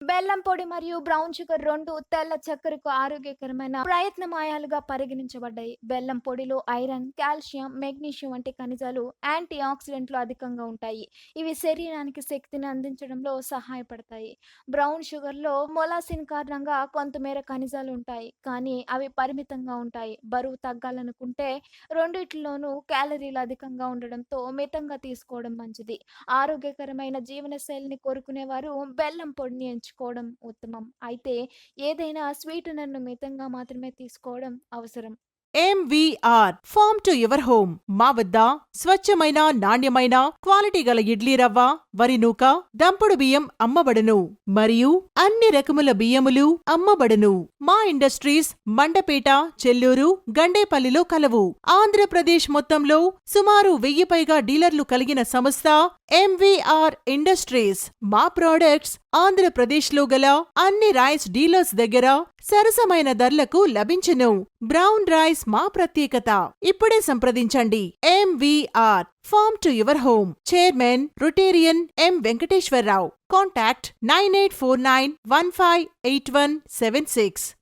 బెల్లం పొడి మరియు బ్రౌన్ షుగర్ 2 తెల్ల చక్కెరకు ఆరోగ్యకరమైన ప్రయత్నమాయాలుగా పరిగణించబడ్డాయి. బెల్లం పొడిలో ఐరన్, కాల్షియం, మెగ్నీషియం వంటి ఖనిజాలు, యాంటీ ఆక్సిడెంట్లు అధికంగా ఉంటాయి. ఇవి శరీరానికి శక్తిని అందించడంలో సహాయపడతాయి. బ్రౌన్ షుగర్‌లో మొలాసిన్ కారణంగా కొంతమేర ఖనిజాలు ఉంటాయి, కానీ అవి పరిమితంగా ఉంటాయి. బరువు తగ్గాలనుకుంటే రెండిట్లోనూ క్యాలరీలు అధికంగా ఉండడంతో మితంగా తీసుకోవడం మంచిది. ఆరోగ్యకరమైన జీవనశైలిని కోరుకునేవారు బెల్లం పొడిని ఎంచుకోవడం ఉత్తమం. అయితే ఏదైనా స్వీటనర్‌ను మితంగా మాత్రమే తీసుకోవడం అవసరం. MVR farm to your home. మా వద్ద స్వచ్ఛమైన, నాణ్యమైన, క్వాలిటీ గల ఇడ్లీ రవ్వ, వరి నూక, దంపుడు బియ్యం అమ్మబడును మరియు అన్ని రకముల బియ్యములు అమ్మబడును. మా ఇండస్ట్రీస్ మండపేట, చెల్లూరు, గండేపల్లిలో కలవు. ఆంధ్రప్రదేశ్ మొత్తంలో సుమారు 1000 పైగా డీలర్లు కలిగిన సంస్థ ఎంవీఆర్ ఇండస్ట్రీస్. మా ప్రోడక్ట్స్ ఆంధ్రప్రదేశ్లో గల అన్ని రైస్ డీలర్స్ దగ్గర సరసమైన ధరలకు లభించును. బ్రౌన్ రైస్ మా ప్రత్యేకత. ఇప్పుడే సంప్రదించండి. MVR farm to your home. Chairman Rotarian M Venkateswara Rao. Contact 9849158176.